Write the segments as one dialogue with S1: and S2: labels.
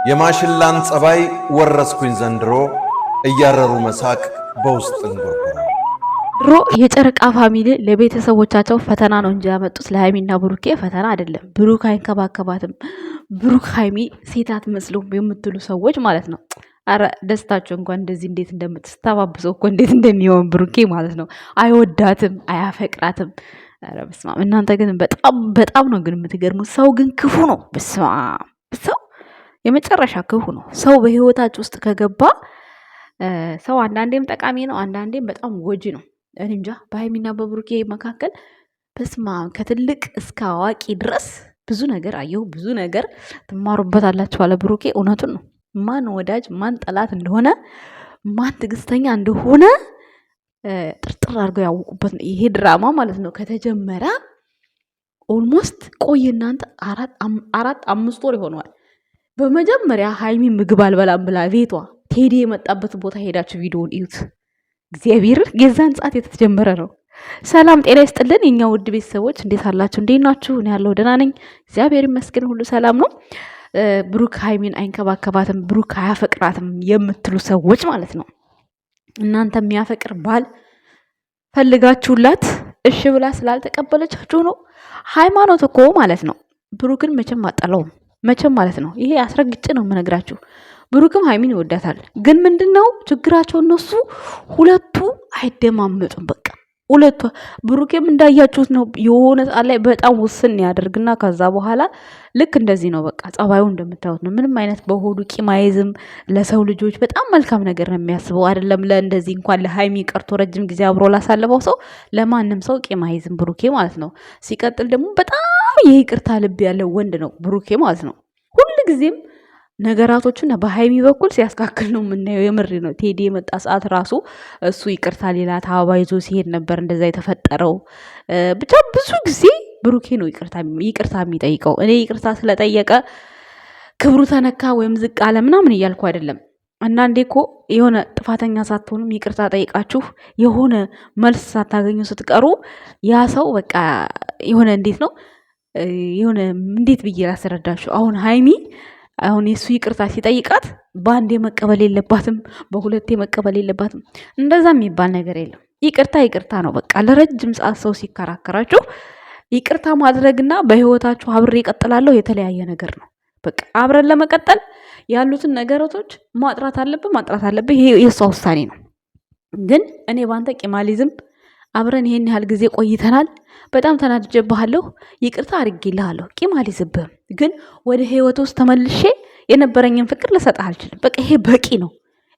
S1: የማሽላን ጸባይ ወረስኩኝ ዘንድሮ እያረሩ መሳቅ በውስጥ እንጎርጎሮ።
S2: ድሮ የጨረቃ ፋሚሊ ለቤተሰቦቻቸው ፈተና ነው እንጂ ያመጡት ለሃይሚና ብሩኬ ፈተና አይደለም። ብሩክ አይንከባከባትም፣ ብሩክ ሃይሚ ሴት አትመስሉም የምትሉ ሰዎች ማለት ነው። አረ ደስታቸው እንኳን እንደዚህ እንዴት እንደምትስተባብሰው እኮ እንዴት እንደሚሆን ብሩኬ ማለት ነው። አይወዳትም፣ አያፈቅራትም። አረ በስመ አብ! እናንተ ግን በጣም ነው ግን የምትገርሙት። ሰው ግን ክፉ ነው። በስመ አብ! ሰው የመጨረሻ ክፉ ነው። ሰው በህይወታችሁ ውስጥ ከገባ ሰው አንዳንዴም ጠቃሚ ነው፣ አንዳንዴም በጣም ጎጂ ነው። እኔ እንጃ በሃይሚና በብሩኬ መካከል በስመ አብ ከትልቅ እስከ አዋቂ ድረስ ብዙ ነገር አየሁ፣ ብዙ ነገር ትማሩበታላችሁ አለ ብሩኬ። እውነቱን ነው። ማን ወዳጅ ማን ጠላት እንደሆነ ማን ትዕግስተኛ እንደሆነ ጥርጥር አድርገው ያወቁበት ነው ይሄ ድራማ ማለት ነው። ከተጀመረ ኦልሞስት ቆይ እናንተ አራት አምስት ወር ይሆነዋል። በመጀመሪያ ሃይሚ ምግብ አልበላም ብላ ቤቷ ቴዲ የመጣበት ቦታ ሄዳችሁ ቪዲዮውን እዩት። እግዚአብሔር የዛን ሰዓት የተጀመረ ነው። ሰላም ጤና ይስጥልን የኛ ውድ ቤተሰቦች፣ እንዴት አላችሁ? እንዴት ናችሁ? እኔ ያለው ደህና ነኝ፣ እግዚአብሔር ይመስገን፣ ሁሉ ሰላም ነው። ብሩክ ሃይሚን አይንከባከባትም፣ ብሩክ አያፈቅራትም የምትሉ ሰዎች ማለት ነው። እናንተ የሚያፈቅር ባል ፈልጋችሁላት እሺ ብላ ስላልተቀበለቻችሁ ነው። ሃይማኖት እኮ ማለት ነው ብሩክን መቼም አጠለውም መቼም ማለት ነው። ይሄ አስረግጬ ነው የምነግራችሁ። ብሩክም ሃይሚን ይወዳታል። ግን ምንድነው ችግራቸው? እነሱ ሁለቱ አይደማመጡም። በቃ ሁለቱ ብሩኬም እንዳያችሁት ነው። የሆነ ሰዓት ላይ በጣም ውስን ያደርግና ከዛ በኋላ ልክ እንደዚህ ነው። በቃ ጸባዩ እንደምታዩት ነው። ምንም አይነት በሆዱ ቂም አይዝም። ለሰው ልጆች በጣም መልካም ነገር ነው የሚያስበው። አይደለም ለእንደዚህ እንኳን ለሃይሚ ቀርቶ ረጅም ጊዜ አብሮ ላሳለፈው ሰው ለማንም ሰው ቂም አይዝም ብሩኬ ማለት ነው። ሲቀጥል ደግሞ በጣም የይቅርታ ልብ ያለው ወንድ ነው ብሩኬ ማለት ነው። ሁልጊዜም ነገራቶችን በሃይሚ በኩል ሲያስካክል ነው የምናየው። የምር ነው። ቴዲ የመጣ ሰዓት ራሱ እሱ ይቅርታ ሌላ አበባ ይዞ ሲሄድ ነበር እንደዛ የተፈጠረው። ብቻ ብዙ ጊዜ ብሩኬ ነው ይቅርታ የሚጠይቀው። እኔ ይቅርታ ስለጠየቀ ክብሩ ተነካ ወይም ዝቅ አለ ምናምን እያልኩ አይደለም። አንዳንዴ እኮ የሆነ ጥፋተኛ ሳትሆኑም ይቅርታ ጠይቃችሁ የሆነ መልስ ሳታገኙ ስትቀሩ ያ ሰው በቃ የሆነ እንዴት ነው የሆነ እንዴት ብዬ ላስረዳችሁ። አሁን ሃይሚ አሁን የሱ ይቅርታ ሲጠይቃት በአንዴ መቀበል የለባትም፣ በሁለቴ መቀበል የለባትም። እንደዛ የሚባል ነገር የለም። ይቅርታ ነው። በቃ ለረጅም ሰዓት ሰው ሲከራከራችሁ ይቅርታ ማድረግና በህይወታችሁ አብሬ እቀጥላለሁ የተለያየ ነገር ነው። በቃ አብረን ለመቀጠል ያሉትን ነገራቶች ማጥራት አለብህ። ይሄ የሷ ውሳኔ ነው። ግን እኔ ባንተ ቂማሊዝም አብረን ይሄን ያህል ጊዜ ቆይተናል። በጣም ተናድጄብሃለሁ፣ ይቅርታ አድርጌልሃለሁ፣ ቂም አልይዝብህም። ግን ወደ ህይወት ውስጥ ተመልሼ የነበረኝን ፍቅር ልሰጥህ አልችልም። በቃ ይሄ በቂ ነው።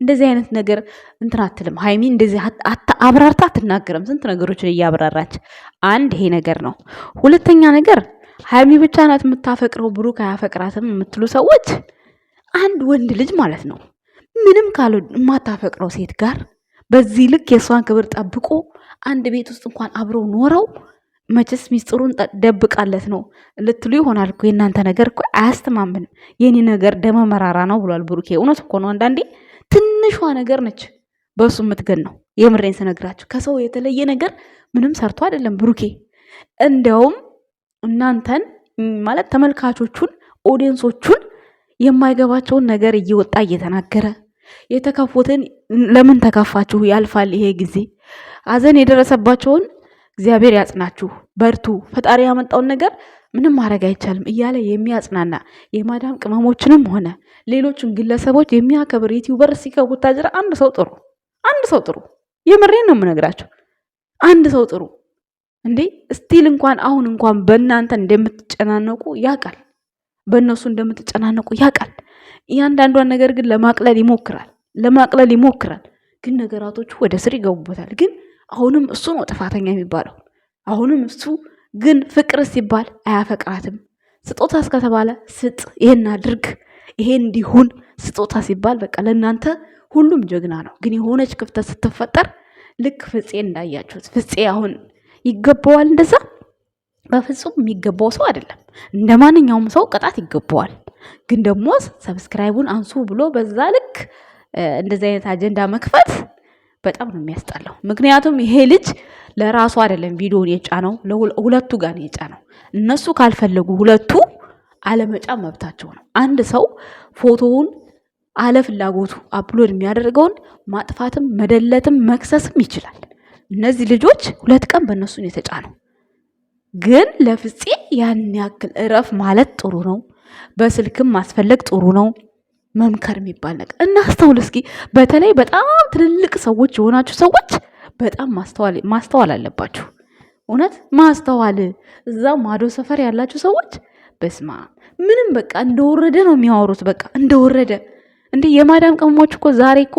S2: እንደዚህ አይነት ነገር እንትን አትልም ሃይሚ። እንደዚህ አብራርታ አትናገርም። ስንት ነገሮችን እያብራራች አንድ ይሄ ነገር ነው። ሁለተኛ ነገር ሃይሚ ብቻ ናት የምታፈቅረው ብሩክ አያፈቅራትም የምትሉ ሰዎች አንድ ወንድ ልጅ ማለት ነው ምንም ካለ የማታፈቅረው ሴት ጋር በዚህ ልክ የእሷን ክብር ጠብቆ አንድ ቤት ውስጥ እንኳን አብረው ኖረው መቼስ ሚስጥሩን ደብቃለት ነው ልትሉ ይሆናል እኮ። የእናንተ ነገር እኮ አያስተማምንም። የኔ ነገር ደመ መራራ ነው ብሏል ብሩኬ። እውነት እኮ ነው። አንዳንዴ ትንሿ ነገር ነች በእሱ የምትገን ነው። የምሬን ስነግራችሁ ከሰው የተለየ ነገር ምንም ሰርቶ አይደለም ብሩኬ። እንዲያውም እናንተን ማለት ተመልካቾቹን ኦዲየንሶቹን የማይገባቸውን ነገር እየወጣ እየተናገረ የተከፉትን ለምን ተከፋችሁ ያልፋል ይሄ ጊዜ፣ ሐዘን የደረሰባቸውን እግዚአብሔር ያጽናችሁ፣ በርቱ፣ ፈጣሪ ያመጣውን ነገር ምንም ማድረግ አይቻልም እያለ የሚያጽናና የማዳም ቅመሞችንም ሆነ ሌሎችን ግለሰቦች የሚያከብር ዩቲዩበር ሲከቡት ታጅራ አንድ ሰው ጥሩ። የምሬን ነው የምነግራቸው። አንድ ሰው ጥሩ እንዴ! ስቲል እንኳን አሁን እንኳን በእናንተ እንደምትጨናነቁ ያውቃል፣ በእነሱ እንደምትጨናነቁ ያውቃል። እያንዳንዷን ነገር ግን ለማቅለል ይሞክራል። ግን ነገራቶቹ ወደ ስር ይገቡበታል። ግን አሁንም እሱ ነው ጥፋተኛ የሚባለው። አሁንም እሱ ግን ፍቅር ሲባል አያፈቅራትም። ስጦታ እስከተባለ ስጥ፣ ይሄን አድርግ፣ ይሄን እንዲሁን ስጦታ ሲባል በቃ ለእናንተ ሁሉም ጀግና ነው። ግን የሆነች ክፍተት ስትፈጠር ልክ ፍፄ እንዳያችሁት፣ ፍፄ አሁን ይገባዋል እንደዛ? በፍጹም የሚገባው ሰው አይደለም። እንደ ማንኛውም ሰው ቅጣት ይገባዋል። ግን ደግሞ ሰብስክራይቡን አንሱ ብሎ በዛ ልክ እንደዚህ አይነት አጀንዳ መክፈት በጣም ነው የሚያስጠላው። ምክንያቱም ይሄ ልጅ ለራሱ አይደለም ቪዲዮን የጫነው፣ ሁለቱ ጋር ነው የጫነው። እነሱ ካልፈለጉ ሁለቱ አለመጫን መብታቸው ነው። አንድ ሰው ፎቶውን አለ ፍላጎቱ አፕሎድ የሚያደርገውን ማጥፋትም መደለትም መክሰስም ይችላል። እነዚህ ልጆች 2 ቀን በእነሱን የተጫነው ግን ለፍፄ ያን ያክል እረፍ ማለት ጥሩ ነው። በስልክም ማስፈለግ ጥሩ ነው። መምከር የሚባል ነገር እናስተውል እስኪ። በተለይ በጣም ትልልቅ ሰዎች የሆናችሁ ሰዎች በጣም ማስተዋል አለባችሁ። እውነት ማስተዋል። እዛ ማዶ ሰፈር ያላችሁ ሰዎች በስማ ምንም በቃ እንደወረደ ነው የሚያወሩት። በቃ እንደወረደ እንዴ! የማዳም ቅመሞች እኮ ዛሬ እኮ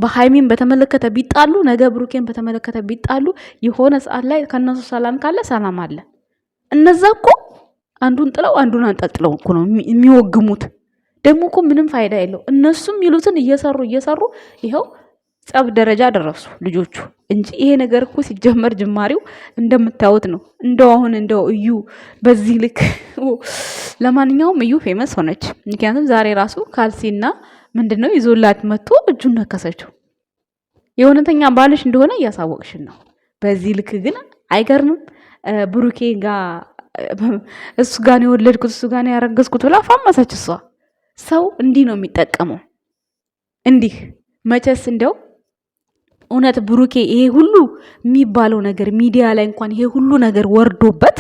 S2: በሃይሚን በተመለከተ ቢጣሉ፣ ነገ ብሩኬን በተመለከተ ቢጣሉ የሆነ ሰዓት ላይ ከነሱ ሰላም ካለ ሰላም አለ። እነዛ እኮ አንዱን ጥለው አንዱን አንጠልጥለው እኮ ነው የሚወግሙት። ደግሞ እኮ ምንም ፋይዳ የለው። እነሱም ይሉትን እየሰሩ ይኸው ጸብ ደረጃ ደረሱ ልጆቹ እንጂ ይሄ ነገር እኮ ሲጀመር ጅማሬው እንደምታዩት ነው። እንደው አሁን እንደው እዩ በዚህ ልክ ለማንኛውም እዩ ፌመስ ሆነች። ምክንያቱም ዛሬ ራሱ ካልሲና ምንድነው ይዞላት መጥቶ እጁን ነከሰችው። የእውነተኛ ባልሽ እንደሆነ እያሳወቅሽን ነው። በዚህ ልክ ግን አይገርምም? ብሩኬ ጋር እሱ ጋር ነው የወለድኩት እሱ ጋር ነው ያረገዝኩት ብላ ፋማሳች። እሷ ሰው እንዲህ ነው የሚጠቀመው። እንዲህ መቼስ እንደው እውነት ብሩኬ ይሄ ሁሉ የሚባለው ነገር ሚዲያ ላይ እንኳን ይሄ ሁሉ ነገር ወርዶበት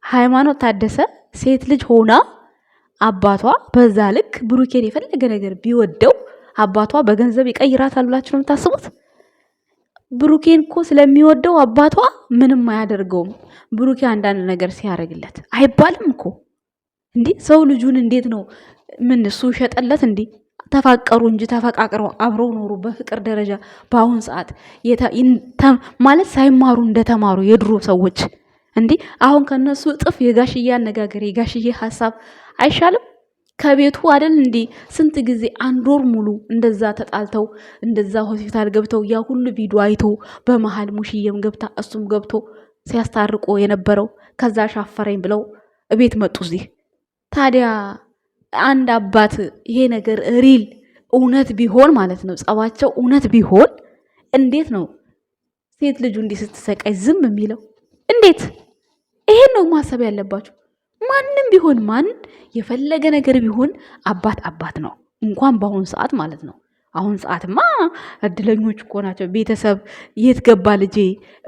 S2: ሃይማኖት ታደሰ ሴት ልጅ ሆና አባቷ በዛ ልክ ብሩኬን የፈለገ ነገር ቢወደው አባቷ በገንዘብ ይቀይራታል ብላችሁ ነው የምታስቡት? ብሩኬን እኮ ስለሚወደው አባቷ ምንም አያደርገውም። ብሩኬ አንዳንድ ነገር ሲያደርግለት አይባልም እኮ እንዴ! ሰው ልጁን እንዴት ነው ምን እሱ ሸጠለት እንዴ? ተፋቀሩ እንጂ ተፈቃቅረው አብረው ኖሩ በፍቅር ደረጃ። በአሁን ሰዓት ማለት ሳይማሩ እንደተማሩ የድሮ ሰዎች እንዴ! አሁን ከነሱ እጥፍ የጋሽዬ አነጋገር የጋሽዬ ሀሳብ አይሻልም? ከቤቱ አይደል እንዴ ስንት ጊዜ 1 ወር ሙሉ እንደዛ ተጣልተው እንደዛ ሆስፒታል ገብተው ያ ሁሉ ቪዲዮ አይቶ በመሃል ሙሽዬም ገብታ እሱም ገብቶ ሲያስታርቆ የነበረው ከዛ ሻፈረኝ ብለው እቤት መጡ እዚህ። ታዲያ አንድ አባት ይሄ ነገር ሪል እውነት ቢሆን ማለት ነው ጸባቸው እውነት ቢሆን እንዴት ነው ሴት ልጁ እንዲህ ስትሰቃይ ዝም የሚለው? እንዴት? ይሄን ነው ማሰብ ያለባችሁ። ማንም ቢሆን ማን የፈለገ ነገር ቢሆን አባት ነው። እንኳን በአሁን ሰዓት ማለት ነው። አሁን ሰዓትማ እድለኞች እኮ ናቸው። ቤተሰብ የት ገባ ልጄ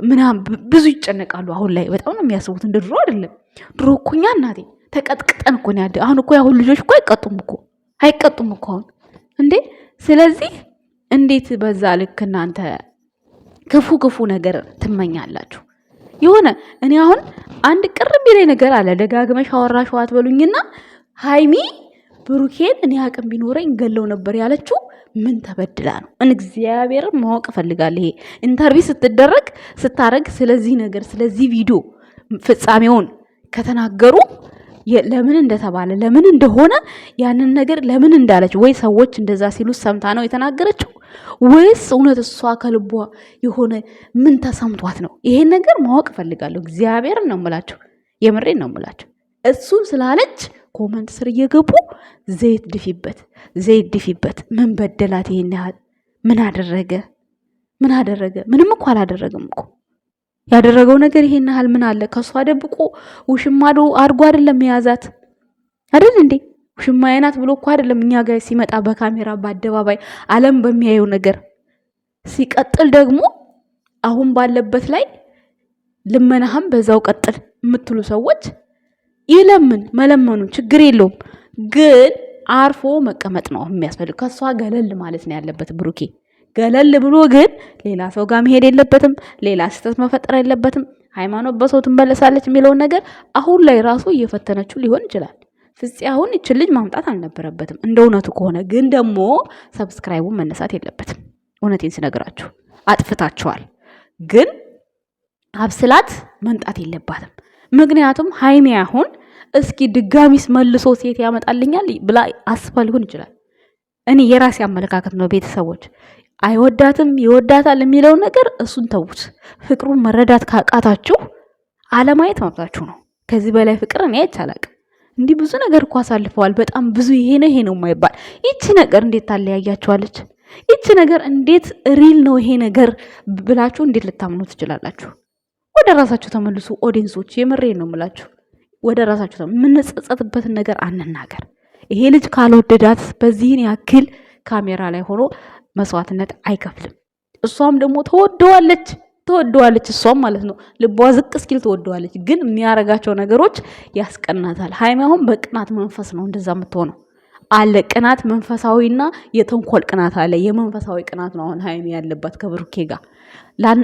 S2: ምናምን ብዙ ይጨነቃሉ። አሁን ላይ በጣም ነው የሚያስቡት። እንደ ድሮ አይደለም። ድሮ እኮ እኛ እናቴ ተቀጥቅጠን እኮ ነው ያደግነው። አሁን እኮ ያሁን ልጆች እኮ አይቀጡም እኮ አሁን እንዴ። ስለዚህ እንዴት በዛ ልክ እናንተ ክፉ ነገር ትመኛላችሁ? የሆነ እኔ አሁን አንድ ቅር ቢለኝ ነገር አለ። ደጋግመሽ አወራሽው አትበሉኝና ሃይሚ ብሩኬን እኔ አቅም ቢኖረኝ ገለው ነበር ያለችው ምን ተበድላ ነው? እግዚአብሔርን ማወቅ እፈልጋለሁ። ይሄ ኢንተርቪው ስታረግ ስለዚህ ነገር ስለዚህ ቪዲዮ ፍጻሜውን ከተናገሩ ለምን እንደተባለ ለምን እንደሆነ ያንን ነገር ለምን እንዳለች ወይ ሰዎች እንደዛ ሲሉ ሰምታ ነው የተናገረችው ወይስ እውነት እሷ ከልቧ የሆነ ምን ተሰምቷት ነው? ይሄን ነገር ማወቅ እፈልጋለሁ። እግዚአብሔርን ነው የምላችሁ፣ የምሬን ነው የምላችሁ። እሱን ስላለች ኮመንት ስር እየገቡ ዘይት ድፊበት። ምን በደላት? ይሄን ያህል ምን አደረገ? ምንም እኮ አላደረገም እኮ። ያደረገው ነገር ይሄን ያህል ምን አለ? ከሷ ደብቆ ውሽማዶ አድርጎ አይደለም የያዛት አይደል እንዴ? ውሽማዬ ናት ብሎ እኮ አይደለም እኛ ጋር ሲመጣ በካሜራ በአደባባይ ዓለም በሚያየው ነገር። ሲቀጥል ደግሞ አሁን ባለበት ላይ ልመናህም በዛው ቀጥል የምትሉ ሰዎች ይለምን፣ መለመኑ ችግር የለውም፣ ግን አርፎ መቀመጥ ነው የሚያስፈልግ። ከሷ ገለል ማለት ነው ያለበት ብሩኬ። ገለል ብሎ ግን ሌላ ሰው ጋር መሄድ የለበትም። ሌላ ስህተት መፈጠር የለበትም። ሃይማኖት በሰው ትመለሳለች የሚለውን ነገር አሁን ላይ ራሱ እየፈተነችው ሊሆን ይችላል። ፍፄ አሁን ይችን ልጅ ማምጣት አልነበረበትም እንደ እውነቱ ከሆነ። ግን ደግሞ ሰብስክራይቡን መነሳት የለበትም። እውነቴን ስነግራችሁ አጥፍታችኋል። ግን አብስላት መምጣት የለባትም። ምክንያቱም ሃይሚ አሁን እስኪ ድጋሚስ መልሶ ሴት ያመጣልኛል ብላ አስባ ሊሆን ይችላል። እኔ የራሴ አመለካከት ነው። ቤተሰቦች አይወዳትም ይወዳታል የሚለው ነገር እሱን ተውት። ፍቅሩን መረዳት ካቃታችሁ አለማየት መብታችሁ ነው። ከዚህ በላይ ፍቅር እኔ አይቻላቅም። እንዲህ ብዙ ነገር እኮ አሳልፈዋል። በጣም ብዙ ይሄ ነው የማይባል። ይቺ ነገር እንዴት ታለያያችኋለች? ይቺ ነገር እንዴት ሪል ነው ይሄ ነገር ብላችሁ እንዴት ልታምኑ ትችላላችሁ? ወደ ራሳችሁ ተመልሱ ኦዲየንሶች። የምሬን ነው የምላችሁ። ወደ ራሳችሁ የምንጸጸትበትን ነገር አንናገር። ይሄ ልጅ ካልወደዳት በዚህን ያክል ካሜራ ላይ ሆኖ መስዋዕትነት አይከፍልም። እሷም ደግሞ ተወደዋለች እሷም ማለት ነው። ልቧ ዝቅ እስኪል ተወደዋለች። ግን የሚያረጋቸው ነገሮች ያስቀናታል። ሀይሚ አሁን በቅናት መንፈስ ነው እንደዛ የምትሆነው አለ። ቅናት መንፈሳዊና የተንኮል ቅናት አለ። የመንፈሳዊ ቅናት ነው አሁን ሀይሚ ያለባት ከብሩኬ ጋር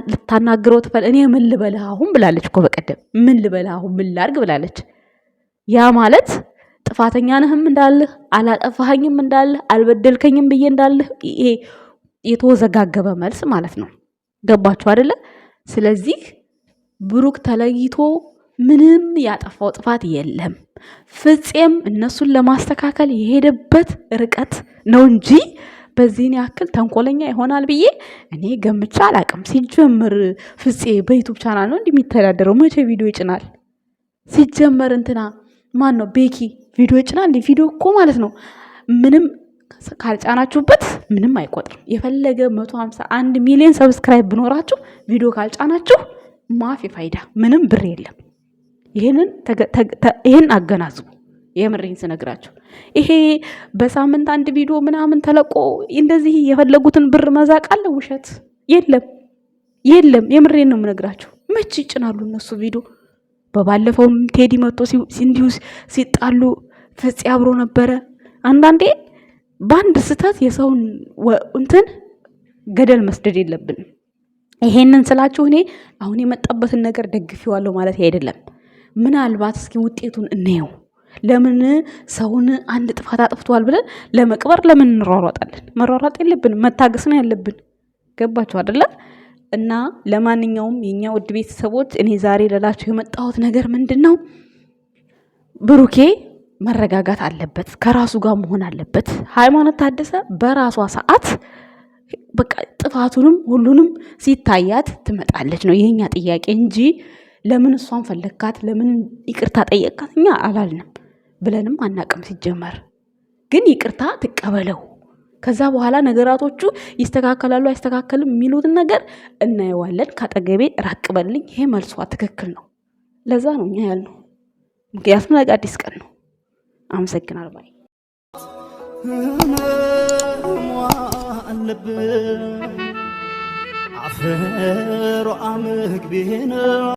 S2: ልታናግረው እኔ ምን ልበልህ አሁን ብላለች እኮ በቀደም። ምን ልበልህ አሁን ምን ላድርግ ብላለች። ያ ማለት ጥፋተኛ ነህም እንዳልህ አላጠፋኸኝም እንዳልህ አልበደልከኝም ብዬ እንዳልህ ይሄ የተወዘጋገበ መልስ ማለት ነው። ገባችሁ አይደለ? ስለዚህ ብሩክ ተለይቶ ምንም ያጠፋው ጥፋት የለም። ፍፄም እነሱን ለማስተካከል የሄደበት ርቀት ነው እንጂ በዚህን ያክል ተንኮለኛ ይሆናል ብዬ እኔ ገምቻ አላቅም። ሲጀመር ፍፄ በዩቱብ ቻናል ነው እንደሚተዳደረው። መቼ ቪዲዮ ይጭናል? ሲጀመር እንትና ማን ነው ቤኪ ቪዲዮ ይጭናል? እንደ ቪዲዮ እኮ ማለት ነው ምንም ካልጫናችሁበት ምንም አይቆጥርም። የፈለገ 151 ሚሊዮን ሰብስክራይብ ብኖራችሁ ቪዲዮ ካልጫናችሁ ማፊ ፋይዳ ምንም ብር የለም። ይሄን አገናዝቡ። የምሬን ስነግራችሁ ይሄ በሳምንት አንድ ቪዲዮ ምናምን ተለቆ እንደዚህ የፈለጉትን ብር መዛቅ አለ። ውሸት የለም። የምሬን ነው የምነግራችሁ። መቼ ይጭናሉ እነሱ ቪዲዮ? በባለፈውም ቴዲ መጥቶ እንዲሁ ሲጣሉ ፍፄ አብሮ ነበረ። አንዳንዴ በአንድ ስህተት የሰውን እንትን ገደል መስደድ የለብንም። ይሄንን ስላችሁ እኔ አሁን የመጣበትን ነገር ደግፌዋለሁ ማለት አይደለም። ምናልባት እስኪ ውጤቱን እናየው። ለምን ሰውን አንድ ጥፋት አጥፍቷል ብለን ለመቅበር ለምን እንሯሯጣለን? መሯሯጥ የለብንም፣ መታገስ ነው ያለብን። ገባችሁ አይደለ? እና ለማንኛውም የኛ ውድ ቤተሰቦች እኔ ዛሬ ልላችሁ የመጣሁት ነገር ምንድነው? ብሩኬ መረጋጋት አለበት፣ ከራሱ ጋር መሆን አለበት። ሃይማኖት ታደሰ በራሷ ሰዓት በቃ ጥፋቱንም ሁሉንም ሲታያት ትመጣለች ነው የኛ ጥያቄ እንጂ ለምን እሷን ፈለግካት፣ ለምን ይቅርታ ጠየቅካት እኛ አላልንም ብለንም አናቅም። ሲጀመር ግን ይቅርታ ትቀበለው። ከዛ በኋላ ነገራቶቹ ይስተካከላሉ አይስተካከልም የሚሉትን ነገር እናየዋለን። ካጠገቤ ራቅ በልኝ። ይሄ መልሷ ትክክል ነው። ለዛ ነው እኛ ያልነው። ምክንያቱም ነገ አዲስ ቀን ነው። አመሰግናለሁ ባይ አፈሮ አመግቤነ